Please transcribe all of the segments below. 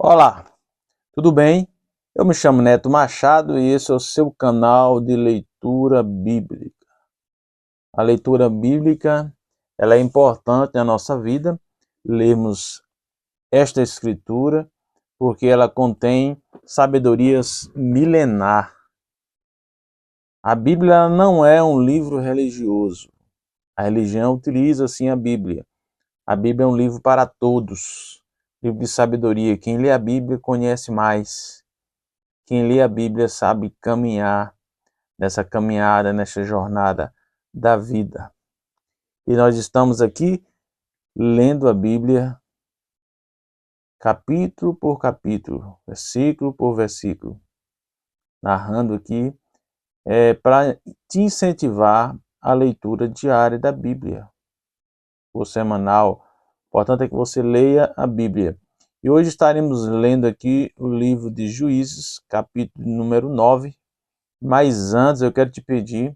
Olá, tudo bem? Eu me chamo Neto Machado e esse é o seu canal de leitura bíblica. A leitura bíblica, ela é importante na nossa vida, lermos esta escritura porque ela contém sabedorias milenar. A Bíblia não é um livro religioso. A religião utiliza sim a Bíblia. A Bíblia é um livro para todos, livro de sabedoria. Quem lê a Bíblia conhece mais. Quem lê a Bíblia sabe caminhar nessa caminhada, nessa jornada da vida. E nós estamos aqui lendo a Bíblia capítulo por capítulo, versículo por versículo, narrando aqui para te incentivar a leitura diária da Bíblia, ou semanal. O importante é que você leia a Bíblia. E hoje estaremos lendo aqui o livro de Juízes, capítulo número 9. Mas antes eu quero te pedir,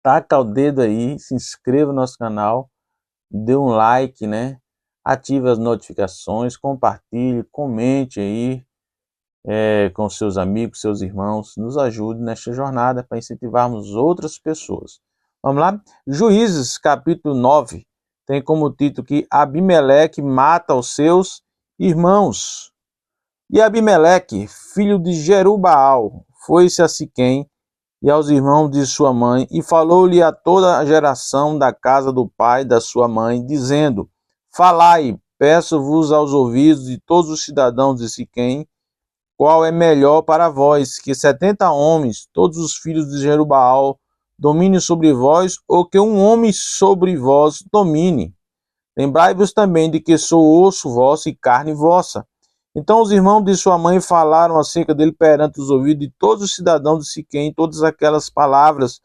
taca o dedo aí, se inscreva no nosso canal, dê um like, né? Ative as notificações, compartilhe, comente aí com seus amigos, seus irmãos, nos ajude nesta jornada para incentivarmos outras pessoas. Vamos lá? Juízes, capítulo 9, tem como título que Abimeleque mata os seus irmãos. E Abimeleque, filho de Jerubaal, foi-se a Siquém e aos irmãos de sua mãe, e falou-lhe a toda a geração da casa do pai da sua mãe, dizendo: Falai, peço-vos aos ouvidos de todos os cidadãos de Siquém, qual é melhor para vós, que 70 homens, todos os filhos de Jerubaal, dominem sobre vós, ou que um homem sobre vós domine? Lembrai-vos também de que sou osso vosso e carne vossa. Então os irmãos de sua mãe falaram acerca dele perante os ouvidos de todos os cidadãos de Siquém, todas aquelas palavras,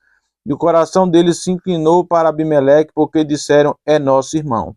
e o coração deles se inclinou para Abimeleque, porque disseram: é nosso irmão.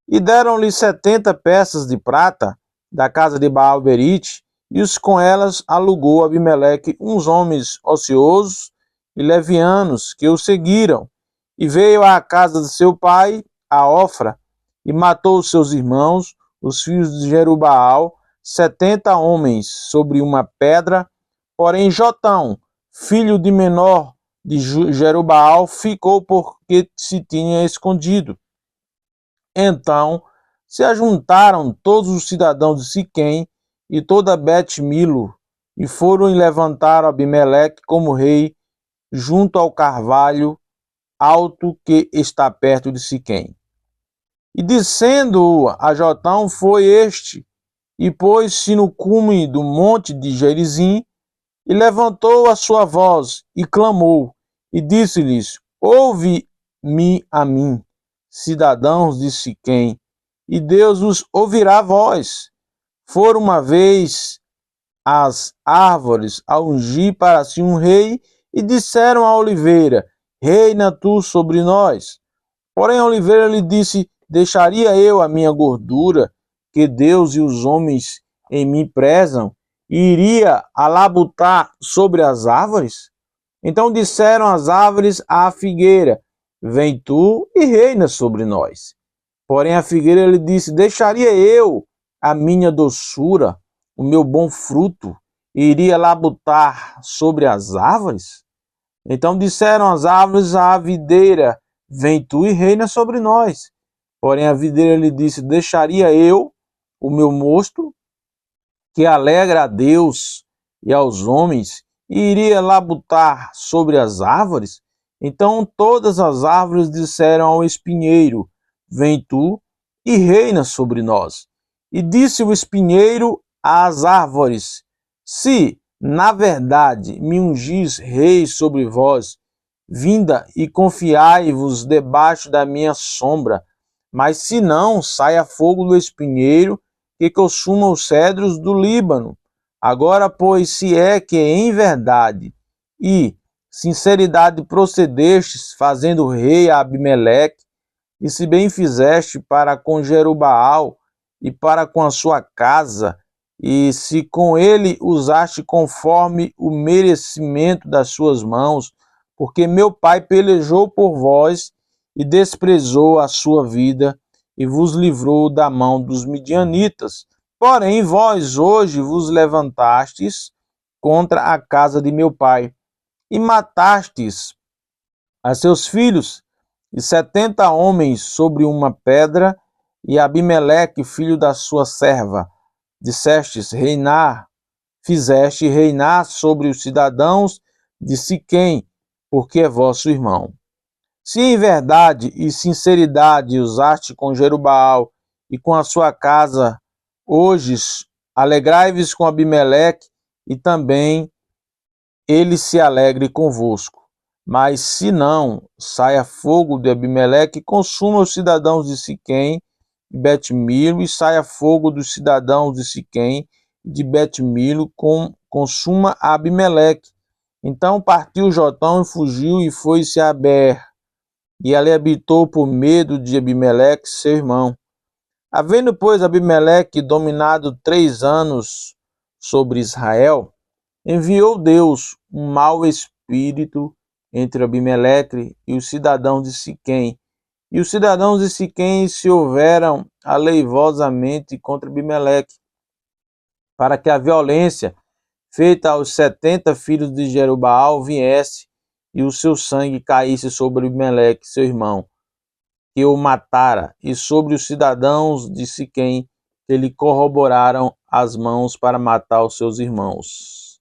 E deram-lhe 70 peças de prata da casa de Baal-Berite, e os com elas alugou Abimeleque uns homens ociosos e levianos que o seguiram, e veio à casa de seu pai, a Ofra, e matou os seus irmãos, os filhos de Jerubaal, 70 homens sobre uma pedra. Porém Jotão, filho de menor de Jerubaal, ficou porque se tinha escondido. Então se ajuntaram todos os cidadãos de Siquém e toda Bet-Milo, e foram e levantaram Abimeleque como rei junto ao carvalho alto que está perto de Siquém. E descendo a Jotão foi este, e pôs-se no cume do monte de Gerizim, e levantou a sua voz, e clamou, e disse-lhes: Ouve-me a mim, cidadãos de Siquém, e Deus os ouvirá a vós. Foram uma vez as árvores a ungir para si um rei, e disseram à oliveira: Reina tu sobre nós. Porém a oliveira lhe disse: Deixaria eu a minha gordura, que Deus e os homens em mim prezam, e iria alabutar sobre as árvores? Então disseram as árvores à figueira: Vem tu e reina sobre nós. Porém a figueira lhe disse: Deixaria eu a minha doçura, o meu bom fruto, e iria labutar sobre as árvores? Então disseram as árvores à videira: Vem tu e reina sobre nós. Porém a videira lhe disse: Deixaria eu o meu mosto, que alegra a Deus e aos homens, e iria labutar sobre as árvores? Então todas as árvores disseram ao espinheiro: Vem tu e reina sobre nós. E disse o espinheiro às árvores: Se, na verdade, me ungis rei sobre vós, vinda e confiai-vos debaixo da minha sombra. Mas se não, saia fogo do espinheiro, que consuma os cedros do Líbano. Agora, pois, se é que em verdade e sinceridade procedestes, fazendo rei a Abimeleque, e se bem fizeste para com Jerubaal e para com a sua casa, e se com ele usaste conforme o merecimento das suas mãos, porque meu pai pelejou por vós e desprezou a sua vida e vos livrou da mão dos midianitas. Porém, vós hoje vos levantastes contra a casa de meu pai, e matastes a seus filhos e 70 homens sobre uma pedra, e Abimeleque, filho da sua serva, fizeste reinar sobre os cidadãos de Siquém, porque é vosso irmão. Se em verdade e sinceridade usaste com Jerubaal e com a sua casa, hoje alegrai-vos com Abimeleque, e também ele se alegre convosco. Mas se não, saia fogo de Abimeleque e consuma os cidadãos de Siquém e Bet-Milo, e saia fogo dos cidadãos de Siquém e de Bet-Milo, consuma Abimeleque. Então partiu Jotão e fugiu e foi-se a Beer, e ali habitou por medo de Abimeleque, seu irmão. Havendo, pois, Abimeleque dominado 3 anos sobre Israel, enviou Deus um mau espírito entre Abimeleque e os cidadãos de Siquém. E os cidadãos de Siquém se houveram aleivosamente contra Abimeleque, para que a violência feita aos 70 filhos de Jerubaal viesse, e o seu sangue caísse sobre Abimeleque, seu irmão, que o matara, e sobre os cidadãos de Siquém, que lhe corroboraram as mãos para matar os seus irmãos.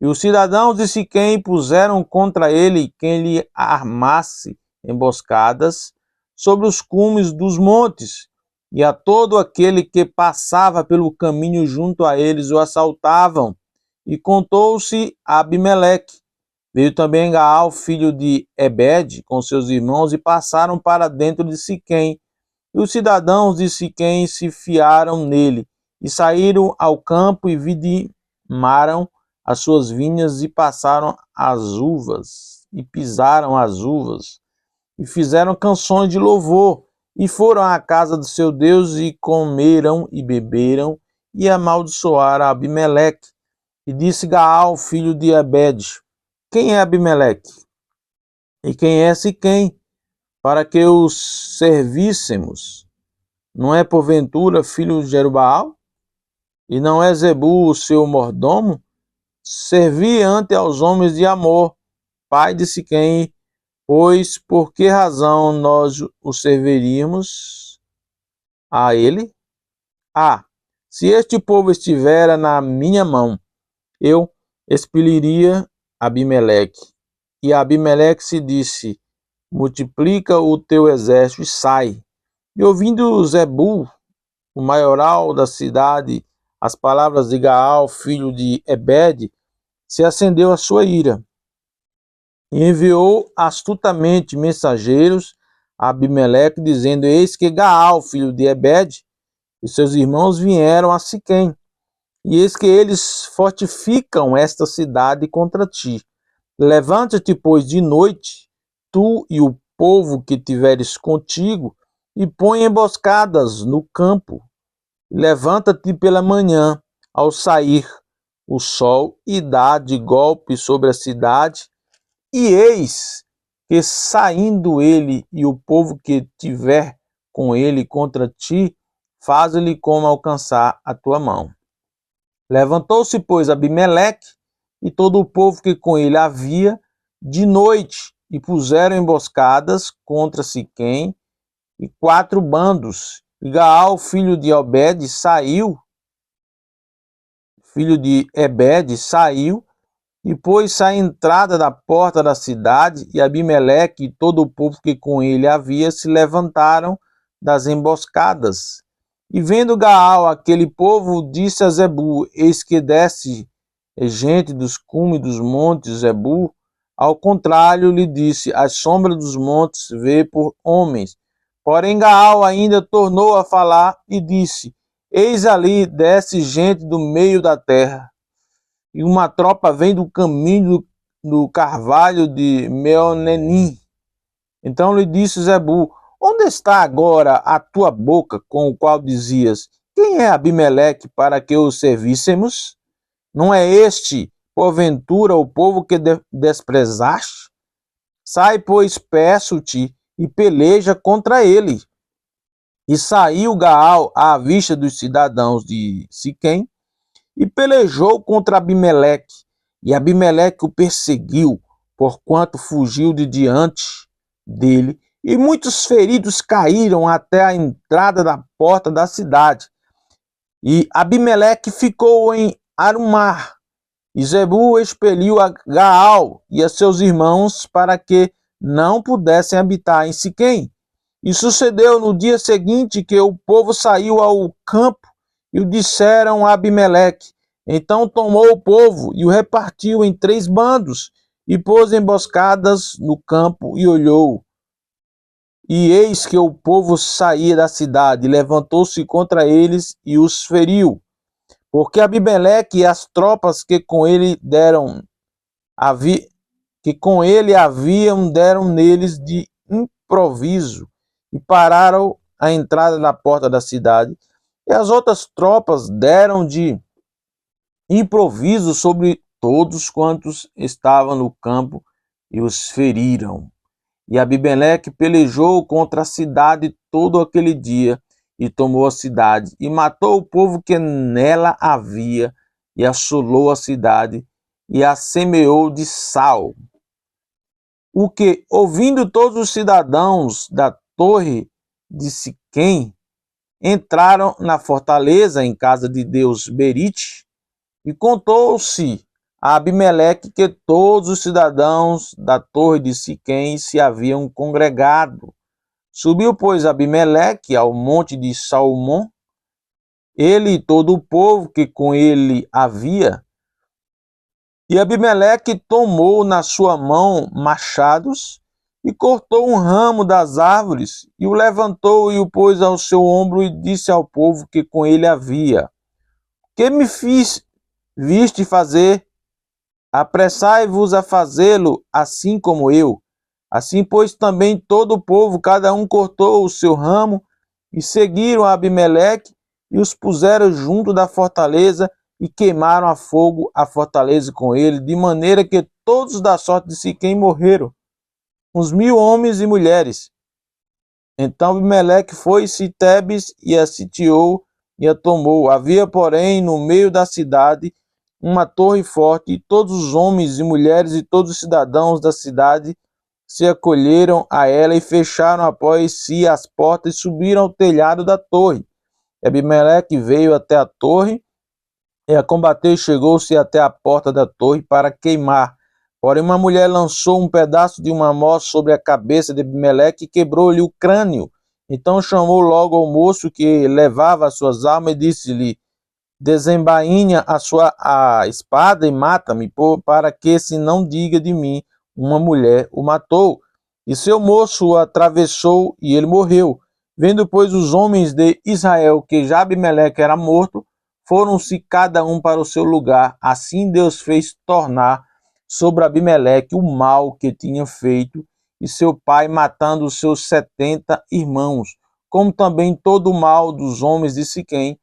E os cidadãos de Siquém puseram contra ele quem lhe armasse emboscadas sobre os cumes dos montes, e a todo aquele que passava pelo caminho junto a eles o assaltavam. E contou-se a Abimeleque. Veio também Gaal, filho de Ebed, com seus irmãos, e passaram para dentro de Siquém. E os cidadãos de Siquém se fiaram nele, e saíram ao campo e vidimaram as suas vinhas, e passaram as uvas, e pisaram as uvas, e fizeram canções de louvor, e foram à casa do seu Deus, e comeram e beberam, e amaldiçoaram a Abimeleque. E disse Gaal, filho de Ebed: quem é Abimeleque? E quem é Siquém, para que os servíssemos? Não é porventura filho de Jerubaal? E não é Zebu o seu mordomo? Servi ante aos homens de Amor, pai de Siquém, pois por que razão nós o serviríamos a ele? Se este povo estivera na minha mão, eu expeliria Abimeleque. E Abimeleque se disse: multiplica o teu exército e sai. E ouvindo Zebu, o maioral da cidade, as palavras de Gaal, filho de Ebed, se acendeu a sua ira. E enviou astutamente mensageiros a Abimeleque, dizendo: eis que Gaal, filho de Ebed, e seus irmãos vieram a Siquém, e eis que eles fortificam esta cidade contra ti. Levanta-te, pois, de noite, tu e o povo que tiveres contigo, e põe emboscadas no campo. Levanta-te pela manhã, ao sair o sol, e dá de golpe sobre a cidade, e eis que, saindo ele e o povo que tiver com ele contra ti, faz-lhe como alcançar a tua mão. Levantou-se, pois, Abimeleque e todo o povo que com ele havia, de noite, e puseram emboscadas contra Siquém, e 4 bandos. E Gaal, filho de Ebed, saiu, e pôs-se à entrada da porta da cidade, e Abimeleque e todo o povo que com ele havia se levantaram das emboscadas. E vendo Gaal aquele povo, disse a Zebu: eis que desce gente dos cumes dos montes Zebu. Ao contrário, lhe disse: as sombras dos montes vê por homens. Porém Gaal ainda tornou a falar e disse: eis ali desce gente do meio da terra, e uma tropa vem do caminho do carvalho de Meonenim. Então lhe disse Zebu: onde está agora a tua boca, com o qual dizias: quem é Abimeleque para que o servíssemos? Não é este, porventura, o povo que desprezaste? Sai, pois, peço-te, e peleja contra ele. E saiu Gaal à vista dos cidadãos de Siquém e pelejou contra Abimeleque. E Abimeleque o perseguiu, porquanto fugiu de diante dele. E muitos feridos caíram até a entrada da porta da cidade. E Abimeleque ficou em Arumá. E Zebu expeliu a Gaal e a seus irmãos para que não pudessem habitar em Siquém. E sucedeu no dia seguinte que o povo saiu ao campo e o disseram a Abimeleque. Então tomou o povo e o repartiu em 3 bandos e pôs emboscadas no campo e olhou. E eis que o povo saía da cidade, levantou-se contra eles e os feriu. Porque Abimeleque e as tropas que com ele haviam deram neles de improviso e pararam a entrada da porta da cidade. E as outras tropas deram de improviso sobre todos quantos estavam no campo e os feriram. E Abimeleque pelejou contra a cidade todo aquele dia e tomou a cidade e matou o povo que nela havia e assolou a cidade e a semeou de sal. O que, ouvindo todos os cidadãos da torre de Siquém, entraram na fortaleza em casa de Deus Berite, e contou-se a Abimeleque que todos os cidadãos da torre de Siquém se haviam congregado. Subiu, pois, Abimeleque ao monte de Salmão, ele e todo o povo que com ele havia. E Abimeleque tomou na sua mão machados e cortou um ramo das árvores e o levantou e o pôs ao seu ombro e disse ao povo que com ele havia: Que me viste fazer? Apressai-vos a fazê-lo assim como eu. Assim, pois, também todo o povo, cada um cortou o seu ramo, e seguiram a Abimeleque, e os puseram junto da fortaleza, e queimaram a fogo a fortaleza com ele, de maneira que todos da sorte de Siquém morreram, uns 1000 homens e mulheres. Então Abimeleque foi-se Tebes, e a sitiou, e a tomou. Havia, porém, no meio da cidade, uma torre forte, e todos os homens e mulheres e todos os cidadãos da cidade se acolheram a ela e fecharam após si as portas e subiram ao telhado da torre. Abimeleque veio até a torre e a combateu e chegou-se até a porta da torre para queimar. Porém uma mulher lançou um pedaço de uma moça sobre a cabeça de Abimeleque e quebrou-lhe o crânio. Então chamou logo ao moço que levava as suas armas e disse-lhe: Desembainha a espada e mata-me, para que se não diga de mim, uma mulher o matou. E seu moço o atravessou e ele morreu. Vendo, pois, os homens de Israel que já Abimeleque era morto, foram-se cada um para o seu lugar. Assim Deus fez tornar sobre Abimeleque o mal que tinha feito, e seu pai matando os seus 70 irmãos, como também todo o mal dos homens de Siquém,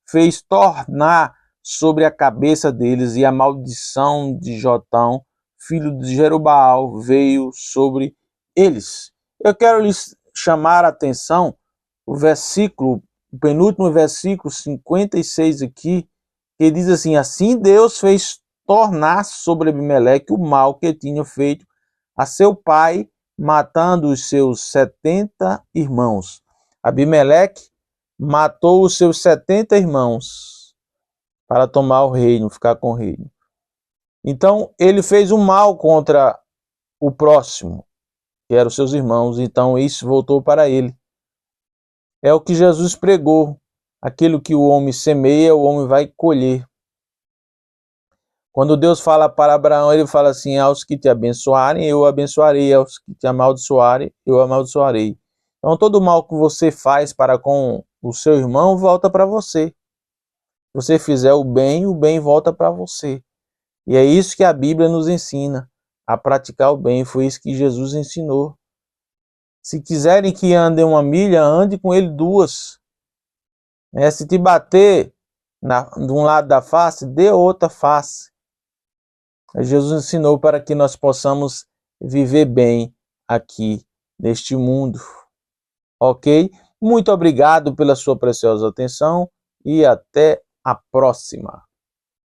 fez tornar sobre a cabeça deles, e a maldição de Jotão, filho de Jerubaal, veio sobre eles. Eu quero lhes chamar a atenção o penúltimo versículo 56 aqui, que diz assim: Assim Deus fez tornar sobre Abimeleque o mal que tinha feito a seu pai, matando os seus 70 irmãos. Abimeleque matou os seus 70 irmãos para tomar o reino, ficar com o reino. Então ele fez um mal contra o próximo, que eram os seus irmãos, então isso voltou para ele. É o que Jesus pregou: aquilo que o homem semeia, o homem vai colher. Quando Deus fala para Abraão, ele fala assim: aos que te abençoarem, eu abençoarei, aos que te amaldiçoarem, eu amaldiçoarei. Então todo o mal que você faz para com o seu irmão volta para você. Se você fizer o bem volta para você. E é isso que a Bíblia nos ensina, a praticar o bem. Foi isso que Jesus ensinou. Se quiserem que ande 1 milha, ande com ele 2. Se te bater de um lado da face, dê outra face. Jesus ensinou para que nós possamos viver bem aqui neste mundo. Ok? Muito obrigado pela sua preciosa atenção e até a próxima.